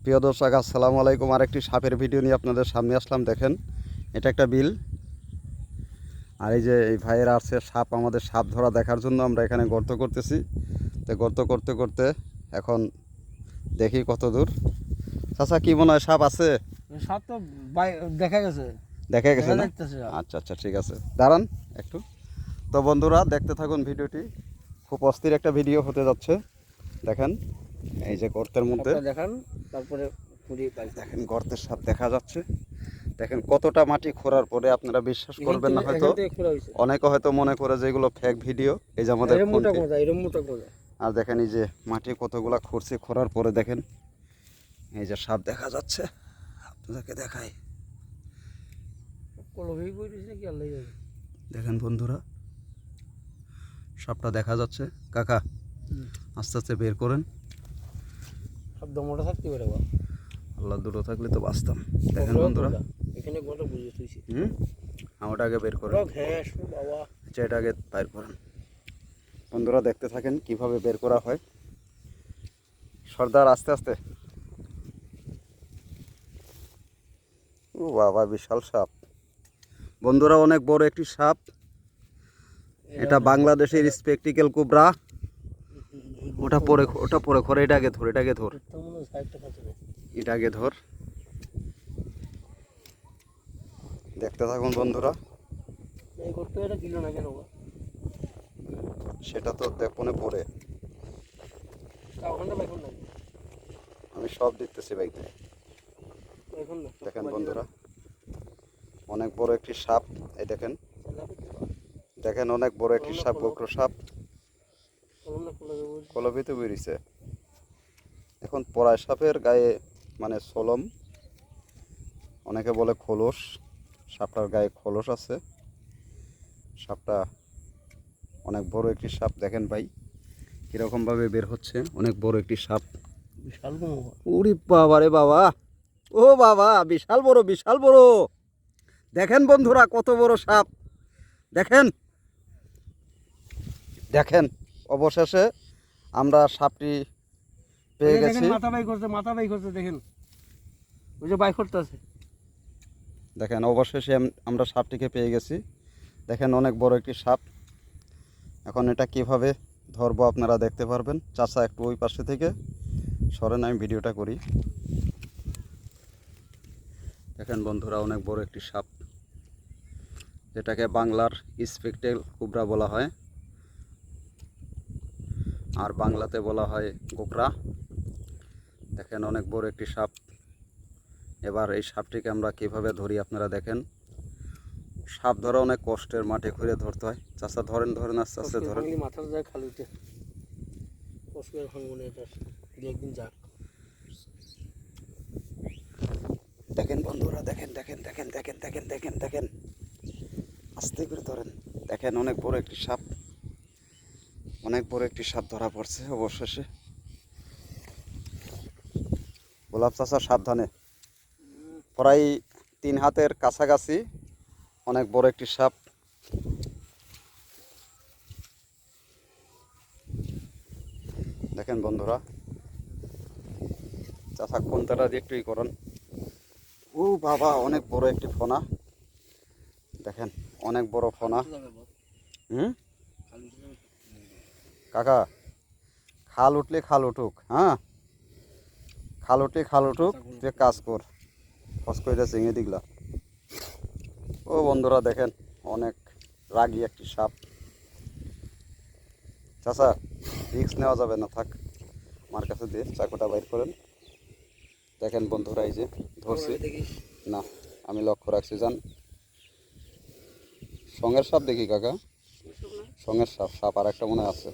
প্রিয় দর্শক, আসসালামু আলাইকুম। আরেকটি সাপের ভিডিও নিয়ে আপনাদের সামনে আসলাম। দেখেন, এটা একটা বিল। আর এই যে এই ভাইয়েরা আসছে সাপ, আমাদের সাপ ধরা দেখার জন্য। আমরা এখানে গর্ত করতেছি। তো গর্ত করতে করতে এখন দেখি কত দূর। চাচা, কি মনে হয় সাপ আছে? সাপ তো দেখা গেছে, দেখা গেছে না? যাইতেছে সাপ। আচ্ছা আচ্ছা, ঠিক আছে, দাঁড়ান একটু। তো বন্ধুরা, দেখতে থাকুন ভিডিওটি। খুব অস্থির একটা ভিডিও হতে যাচ্ছে। দেখেন, এই যে গর্তের মধ্যে সাপটা দেখান, তারপরে পুড়িয়ে পাই। দেখেন গর্তের সাপ দেখা যাচ্ছে। দেখেন কতটা মাটি খোঁড়ার পরে, আপনারা বিশ্বাস করবেন না হয়তো, অনেকে হয়তো মনে করে যে এগুলো ফেক ভিডিও। এই যে আমাদের ফোন, আর দেখেন এই যে মাটি কতগুলা খুঁড়ছে, খোঁড়ার পরে দেখেন এই যে সাপ দেখা যাচ্ছে। আপনাদেরকে দেখাই, দেখেন বন্ধুরা, সাপটা দেখা যাচ্ছে। কাকা, আস্তে আস্তে বের করেন। সাপ দমটা থাকতে পারে, আল্লাহ দূরে থাকলে তো বাঁচতাম। দেখেন বন্ধুরা, এখানে গটা বুঝে তুইছি। ওটা আগে বের করেন। বাবা, আচ্ছা, এটা আগে বের করেন। বন্ধুরা দেখতে থাকেন কিভাবে বের করা হয়। সর্দার, আস্তে আস্তে। ও বাবা, বিশাল সাপ বন্ধুরা, অনেক বড় একটি সাপ। এটা বাংলাদেশের স্পেকটিক্যাল কোবরা। ওটা পরে খরে, এটা আগে ধর, এটা আগে ধর, এটা আগে ধর। দেখতে থাকুন বন্ধুরা। সেটা তো দেখনে পরে আমি সব দেখতেছি বাইকে। দেখেন বন্ধুরা, অনেক বড় একটি সাপ। এই দেখেন, দেখেন অনেক বড় একটি সাপ, গোকর সাপ কলবিতে বেরিয়েছে। এখন পরায় সাপের গায়ে মানে সলম, অনেকে বলে খোলস। সাপটার গায়ে খোলস আছে। সাপটা অনেক বড় একটি সাপ। দেখেন ভাই কিরকম ভাবে বের হচ্ছে। অনেক বড় একটি সাপ। বিশাল। উরি বাবা রে বাবা, ও বাবা, বিশাল বড়, বিশাল বড়। দেখেন বন্ধুরা কত বড় সাপ। দেখেন দেখেন, অবশেষে আমরা সাপটি পেয়ে গেছি। মাথা বাই করছে, দেখেন ওই যে বাই করতেছে। দেখেন অবশেষে আমরা সাপটিকে পেয়ে গেছি। দেখেন অনেক বড় একটি সাপ। এখন এটা কিভাবে ধরবো আপনারা দেখতে পারবেন। চাচা, একটু ওই পাশে থেকে সরেন, আমি ভিডিওটা করি। দেখেন বন্ধুরা, অনেক বড় একটি সাপ, যেটাকে বাংলার স্পেকটেল কোবরা বলা হয়, আর বাংলাতে বলা হয় গোকরা। দেখেন অনেক বড় একটি সাপ। এবার এই সাপটিকে আমরা কিভাবে ধরি আপনারা দেখেন। সাপ ধরা অনেক কষ্টের, মাঠে ঘুরে ধরতে হয়। চাচা ধরেন, ধরেন, আস্তে আস্তে ধরেন। মাথার যায় খালুতে একদিন যাক। দেখেন বন্ধুরা, দেখেন দেখেন দেখেন দেখেন দেখেন দেখেন দেখেন, আস্তে করে ধরেন। দেখেন অনেক বড় একটি সাপ, অনেক বড় একটি সাপ ধরা পড়ছে অবশেষে। গোলাপ চাচা সাবধানে, প্রায় 3 হাতের কাছাকাছি অনেক বড় একটি সাপ। দেখেন বন্ধুরা, চাচা কোনটা দিয়ে একটু করেন। ও বাবা, অনেক বড় একটি ফোনা। দেখেন অনেক বড় ফোনা। কাকা, খাল উঠলে খাল উঠুক, হ্যাঁ, খাল উঠলে খাল উঠুক, তুই কাজ কর, ফস করে চিঙে দিগলা। ও বন্ধুরা দেখেন, অনেক রাগী একটি সাপ। চাচা, রিস্ক নেওয়া যাবে না, থাক, আমার কাছে দিয়ে চাকুটা বাইর করেন। দেখেন বন্ধুরা, এই যে ধরছি না, আমি লক্ষ্য রাখছি। যান, সঙ্গের সাপ দেখি কাকা, সঙ্গের সাপ, সাপ আর একটা মনে আছে।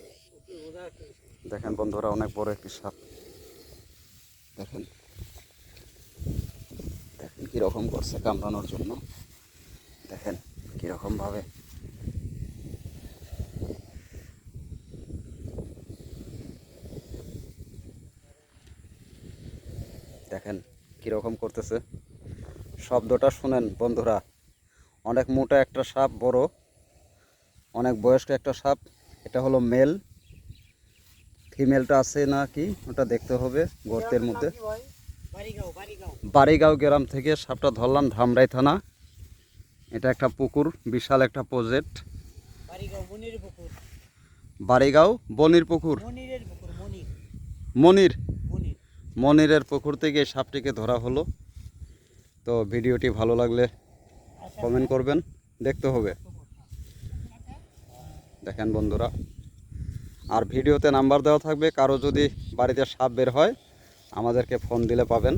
দেখেন বন্ধুরা, অনেক বড় একটি সাপ। দেখেন দেখেন কীরকম করছে কামড়ানোর জন্য। দেখেন কীরকম ভাবে। দেখেন কীরকম করতেছে। শব্দটা শুনেন বন্ধুরা, অনেক মোটা একটা সাপ, বড়, অনেক বয়স্ক একটা সাপ। এটা হলো মেল, ফিমেলটা আছে না কি ওটা দেখতে হবে গর্তের মধ্যে। বাড়িগাঁও গ্রাম থেকে সাপটা ধরলাম, ধামরাই থানা। এটা একটা পুকুর, বিশাল একটা প্রজেক্ট। বাড়িগাঁও বনির পুকুর, মনির মনিরের পুকুর থেকে এই সাপটিকে ধরা হলো। তো ভিডিওটি ভালো লাগলে কমেন্ট করবেন, দেখতে হবে। দেখেন বন্ধুরা, আর ভিডিওতে নাম্বার দেওয়া থাকবে, কারো যদি বাড়িতে সাপ বের হয় আমাদেরকে ফোন দিলে পাবেন।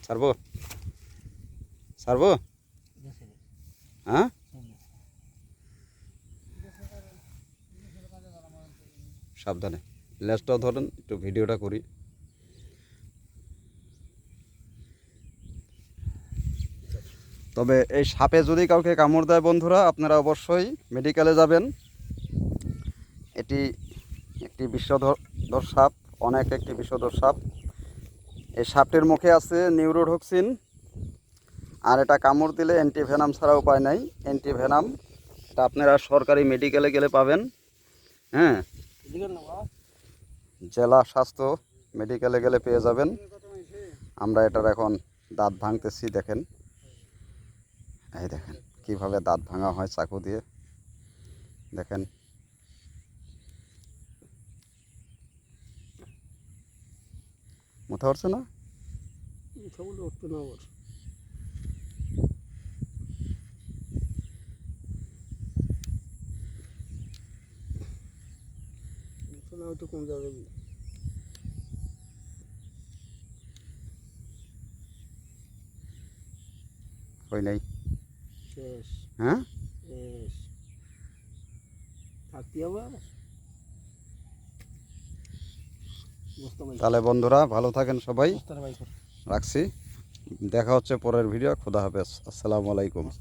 ছাড়বো ছাড়বো হ্যাঁ, সাবধানে লেজটাও ধরেন, একটু ভিডিওটা করি। তবে এই সাপে যদি কাউকে কামড় দেয় বন্ধুরা, আপনারা অবশ্যই মেডিকেলে যাবেন। এটি একটি বিষধর সাপ, অনেক একটি বিষধর সাপ। এই সাপটির মুখে আছে নিউরোটক্সিন, আর এটা কামড় দিলে অ্যান্টিভেনাম ছাড়া উপায় নাই। অ্যান্টিভেনাম এটা আপনারা সরকারি মেডিকেলে গেলে পাবেন। হ্যাঁ, জেলা স্বাস্থ্য মেডিকেলে গেলে পেয়ে যাবেন। আমরা এটার এখন দাঁত ভাঙতেছি, দেখেন। এই দেখেন কিভাবে দাঁত ভাঙা হয় চাকু দিয়ে, দেখেন। মাথা উঠছে না? হয় নাই। হ্যাঁ, তাহলে বন্ধুরা ভালো থাকেন সবাই, রাখছি। দেখা হচ্ছে পরের ভিডিও। খোদা হাফেজ, আসসালামু আলাইকুম।